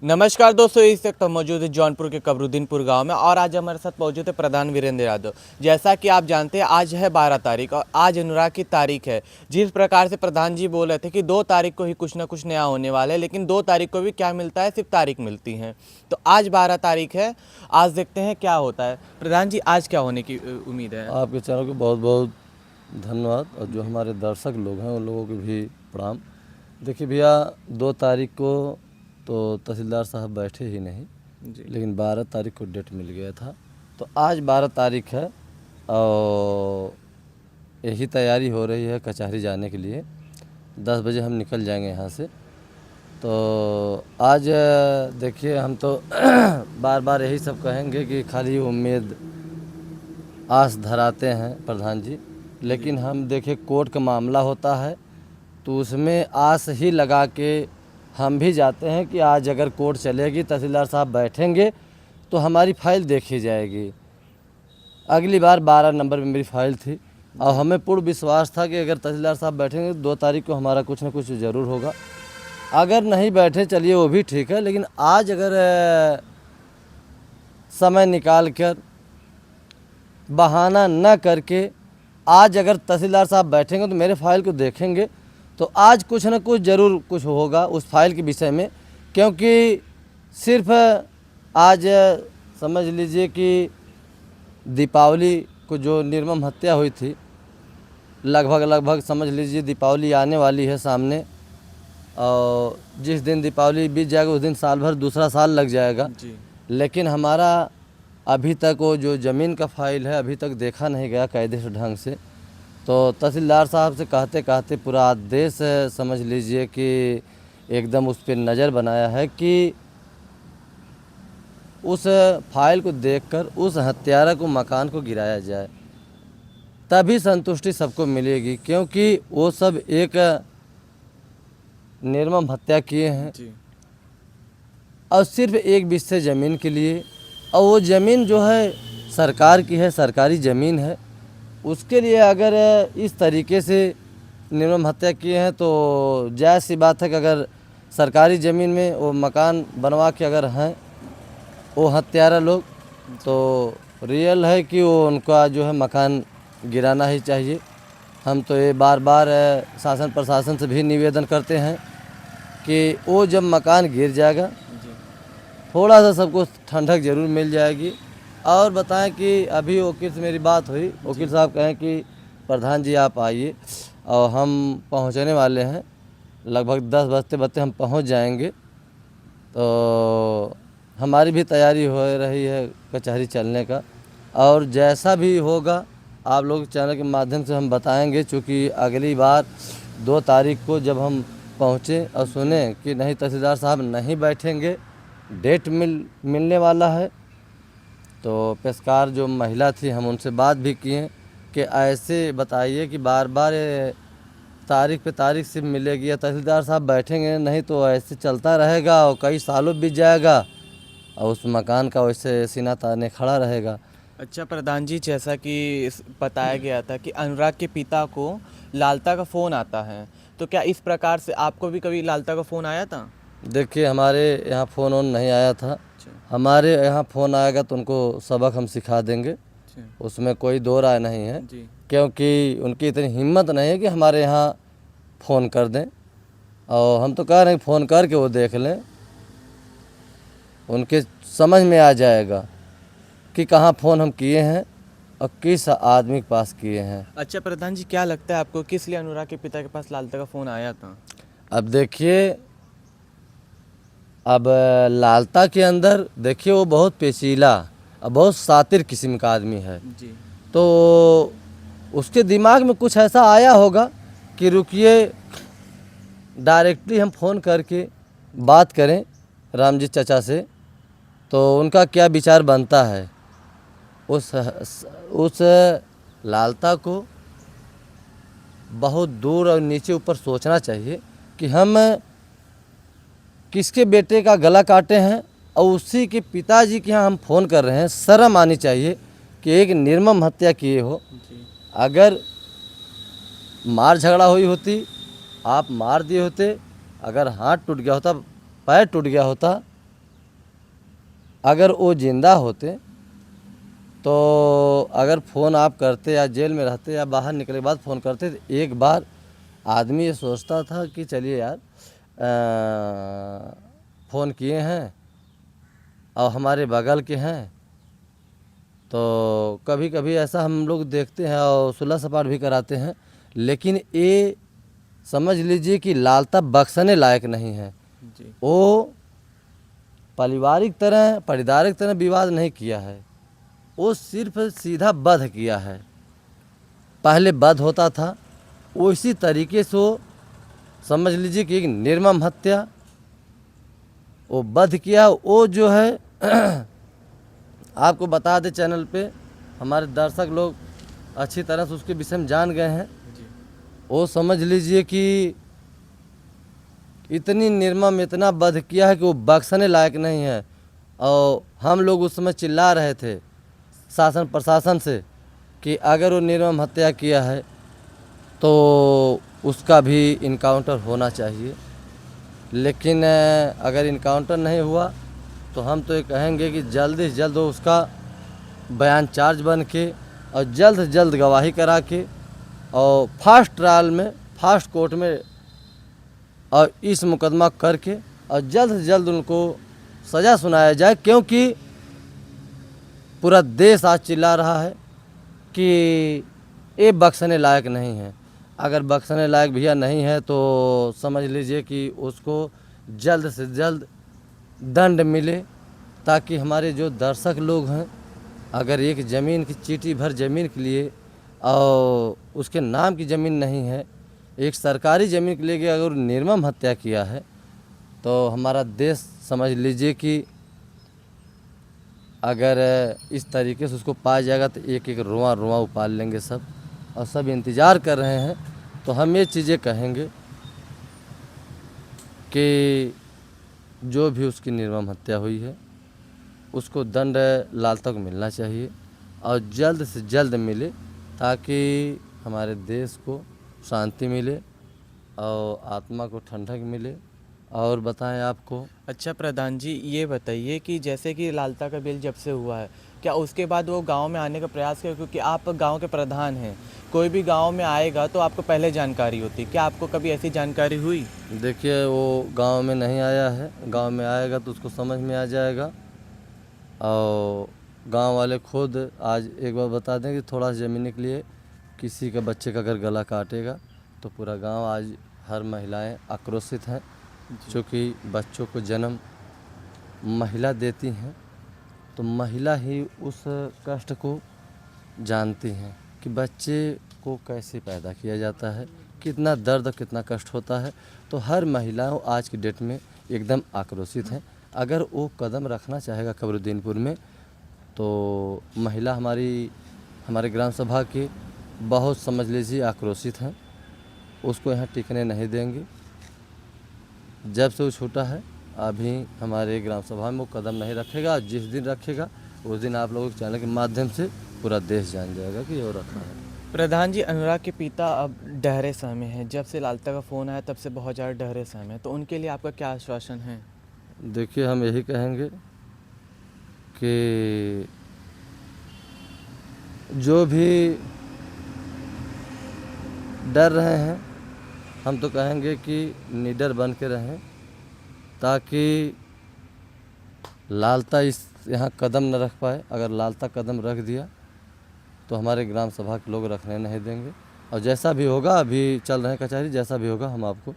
नमस्कार दोस्तों, इस वक्त हम मौजूद है जौनपुर के कबरुद्दीनपुर गांव में और आज हमारे साथ मौजूद है प्रधान वीरेंद्र यादव। जैसा कि आप जानते हैं आज है 12 तारीख और आज अनुराग की तारीख है। जिस प्रकार से प्रधान जी बोल रहे थे कि 2 तारीख को ही कुछ ना कुछ नया होने वाला है, लेकिन 2 तारीख को भी क्या मिलता है, सिर्फ तारीख मिलती है। तो आज 12 तारीख है, आज देखते हैं क्या होता है। प्रधान जी आज क्या होने की उम्मीद है? आपके चैनल को बहुत बहुत धन्यवाद और जो हमारे दर्शक लोग हैं उन लोगों को भी प्रणाम। देखिए भैया, 2 तारीख को तो तहसीलदार साहब बैठे ही नहीं, लेकिन 12 तारीख को डेट मिल गया था। तो आज 12 तारीख है और यही तैयारी हो रही है कचहरी जाने के लिए। 10 बजे हम निकल जाएंगे यहाँ से। तो आज देखिए, हम तो बार बार यही सब कहेंगे कि खाली उम्मीद आस धराते हैं प्रधान जी, लेकिन हम देखिए कोर्ट का मामला होता है तो उसमें आस ही लगा के हम भी जाते हैं कि आज अगर कोर्ट चलेगी, तहसीलदार साहब बैठेंगे तो हमारी फ़ाइल देखी जाएगी। अगली बार 12 नंबर में मेरी फ़ाइल थी और हमें पूर्ण विश्वास था कि अगर तहसीलदार साहब बैठेंगे तो 2 तारीख को हमारा कुछ ना कुछ ज़रूर होगा। अगर नहीं बैठे चलिए वो भी ठीक है, लेकिन आज अगर समय निकाल कर बहाना न करके आज अगर तहसीलदार साहब बैठेंगे तो मेरे फाइल को देखेंगे तो आज कुछ न कुछ ज़रूर कुछ होगा उस फाइल के विषय में। क्योंकि सिर्फ आज समझ लीजिए कि दीपावली को जो निर्मम हत्या हुई थी, लगभग समझ लीजिए दीपावली आने वाली है सामने, और जिस दिन दीपावली बीत जाएगा उस दिन साल भर दूसरा साल लग जाएगा जी। लेकिन हमारा अभी तक वो जो ज़मीन का फाइल है अभी तक देखा नहीं गया कायदे से ढंग से। तो तहसीलदार साहब से कहते कहते पूरा आदेश समझ लीजिए कि एकदम उस पर नज़र बनाया है कि उस फाइल को देखकर उस हत्यारा को मकान को गिराया जाए, तभी संतुष्टि सबको मिलेगी। क्योंकि वो सब एक निर्मम हत्या किए हैं जी। और सिर्फ एक बिस्से ज़मीन के लिए, और वो ज़मीन जो है सरकार की है, सरकारी ज़मीन है। उसके लिए अगर इस तरीके से निर्मम हत्या किए हैं तो जायज़ सी बात है कि अगर सरकारी ज़मीन में वो मकान बनवा के अगर हैं वो हत्यारा लोग, तो रियल है कि वो उनका जो है मकान गिराना ही चाहिए। हम तो ये बार बार शासन प्रशासन से भी निवेदन करते हैं कि वो जब मकान गिर जाएगा थोड़ा सा सबको ठंडक ज़रूर मिल जाएगी। और बताएं कि अभी वकील से मेरी बात हुई, वकील साहब कहें कि प्रधान जी आप आइए और हम पहुंचने वाले हैं, लगभग 10 बजते बजते हम पहुंच जाएंगे। तो हमारी भी तैयारी हो रही है कचहरी चलने का, और जैसा भी होगा आप लोग चैनल के माध्यम से हम बताएंगे। चूँकि अगली बार 2 तारीख को जब हम पहुँचे और सुने कि नहीं तहसीलदार साहब नहीं बैठेंगे, डेट मिलने वाला है, तो पेशकार जो महिला थी हम उनसे बात भी किए कि ऐसे बताइए कि बार बार तारीख पे तारीख सिर्फ मिलेगी या तहसीलदार साहब बैठेंगे, नहीं तो ऐसे चलता रहेगा और कई सालों बीत जाएगा और उस मकान का वैसे सीना ताने खड़ा रहेगा। अच्छा प्रधान जी, जैसा कि बताया गया था कि अनुराग के पिता को लालता का फ़ोन आता है, तो क्या इस प्रकार से आपको भी कभी लालता का फ़ोन आया था? देखिए, हमारे यहाँ फ़ोन ऑन नहीं आया था। अच्छा। हमारे यहाँ फ़ोन आएगा तो उनको सबक हम सिखा देंगे, अच्छा। उसमें कोई दो राय नहीं है। जी। क्योंकि उनकी इतनी हिम्मत नहीं है कि हमारे यहाँ फ़ोन कर दें, और हम तो कह रहे हैं फ़ोन करके वो देख लें, उनके समझ में आ जाएगा कि कहाँ फ़ोन हम किए हैं और किस आदमी के पास किए हैं। अच्छा प्रधान जी, क्या लगता है आपको किस लिए अनुराग के पिता के पास लालता का फ़ोन आया था? अब देखिए, अब लालता के अंदर देखिए वो बहुत पेचीला और बहुत शातिर किस्म का आदमी है। जी। तो उसके दिमाग में कुछ ऐसा आया होगा कि रुकिए डायरेक्टली हम फ़ोन करके बात करें रामजी चाचा से, तो उनका क्या विचार बनता है। उस लालता को बहुत दूर और नीचे ऊपर सोचना चाहिए कि हम किसके बेटे का गला काटे हैं और उसी के पिताजी के यहाँ हम फ़ोन कर रहे हैं। शर्म आनी चाहिए कि एक निर्मम हत्या किए हो। जी। अगर मार झगड़ा हुई होती, आप मार दिए होते, अगर हाथ टूट गया होता, पैर टूट गया होता, अगर वो जिंदा होते तो अगर फ़ोन आप करते या जेल में रहते या बाहर निकले के बाद फ़ोन करते तो एक बार आदमी ये सोचता था कि चलिए यार फ़ोन किए हैं और हमारे बगल के हैं। तो कभी कभी ऐसा हम लोग देखते हैं और सुलह सपाट भी कराते हैं, लेकिन ये समझ लीजिए कि लालता बख्शने लायक नहीं है। जी। वो पारिवारिक तरह विवाद नहीं किया है, वो सिर्फ सीधा वध किया है। पहले वध होता था उसी तरीके से वो समझ लीजिए कि एक निर्मम हत्या वो वध किया। वो जो है आपको बता दे, चैनल पे हमारे दर्शक लोग अच्छी तरह से उसके विषय में जान गए हैं। जी। वो समझ लीजिए कि इतनी निर्मम इतना वध किया है कि वो बख्शने लायक नहीं है। और हम लोग उस समय चिल्ला रहे थे शासन प्रशासन से कि अगर वो निर्मम हत्या किया है तो उसका भी इनकाउंटर होना चाहिए। लेकिन अगर इनकाउंटर नहीं हुआ तो हम तो ये कहेंगे कि जल्द से जल्द वो उसका बयान चार्ज बन के और जल्द से जल्द गवाही करा के और फास्ट ट्रायल में फास्ट कोर्ट में और इस मुकदमा करके और जल्द से जल्द उनको सज़ा सुनाया जाए। क्योंकि पूरा देश आज चिल्ला रहा है कि ये बख्शने लायक नहीं है। अगर बख्शने लायक भैया नहीं है तो समझ लीजिए कि उसको जल्द से जल्द दंड मिले, ताकि हमारे जो दर्शक लोग हैं अगर एक ज़मीन की चीटी भर ज़मीन के लिए और उसके नाम की ज़मीन नहीं है, एक सरकारी ज़मीन के लिए अगर निर्मम हत्या किया है तो हमारा देश समझ लीजिए कि अगर इस तरीके से उसको पाया जाएगा तो एक एक रुआ रुआ उपाल लेंगे सब, और सब इंतज़ार कर रहे हैं। तो हम ये चीज़ें कहेंगे कि जो भी उसकी निर्मम हत्या हुई है उसको दंड लालता को मिलना चाहिए और जल्द से जल्द मिले, ताकि हमारे देश को शांति मिले और आत्मा को ठंडक मिले। और बताएं आपको। अच्छा प्रधान जी, ये बताइए कि जैसे कि लालता का बिल जब से हुआ है, क्या उसके बाद वो गांव में आने का प्रयास किया? क्योंकि आप गांव के प्रधान हैं, कोई भी गांव में आएगा तो आपको पहले जानकारी होती, क्या आपको कभी ऐसी जानकारी हुई? देखिए वो गांव में नहीं आया है, गांव में आएगा तो उसको समझ में आ जाएगा। और गांव वाले खुद आज एक बार बता दें कि थोड़ा ज़मीन के लिए किसी का बच्चे का अगर गला काटेगा तो पूरा गांव आज हर महिलाएं आक्रोशित हैं, क्योंकि बच्चों को जन्म महिला देती हैं तो महिला ही उस कष्ट को जानती हैं कि बच्चे को कैसे पैदा किया जाता है, कितना दर्द कितना कष्ट होता है। तो हर महिला आज की डेट में एकदम आक्रोशित हैं। अगर वो कदम रखना चाहेगा कब्रुद्दीनपुर में तो महिला हमारे ग्राम सभा के बहुत समझ लीजिए आक्रोशित हैं, उसको यहाँ टिकने नहीं देंगे। जब से वो छूटा है अभी हमारे ग्राम सभा में वो कदम नहीं रखेगा। जिस दिन रखेगा उस दिन आप लोगों के चैनल के माध्यम से पूरा देश जान जाएगा कि वो रखा है। प्रधान जी, अनुराग के पिता अब डहरे सहमे हैं, जब से लालता का फ़ोन आया तब से बहुत ज़्यादा डहरे सहमे हैं, तो उनके लिए आपका क्या आश्वासन है? देखिए हम यही कहेंगे कि जो भी डर रहे हैं हम तो कहेंगे कि निडर बन के रहें, ताकि लालता इस यहाँ कदम न रख पाए। अगर लालता कदम रख दिया तो हमारे ग्राम सभा के लोग रखने नहीं देंगे। और जैसा भी होगा, अभी चल रहे हैं कचहरी, जैसा भी होगा हम आपको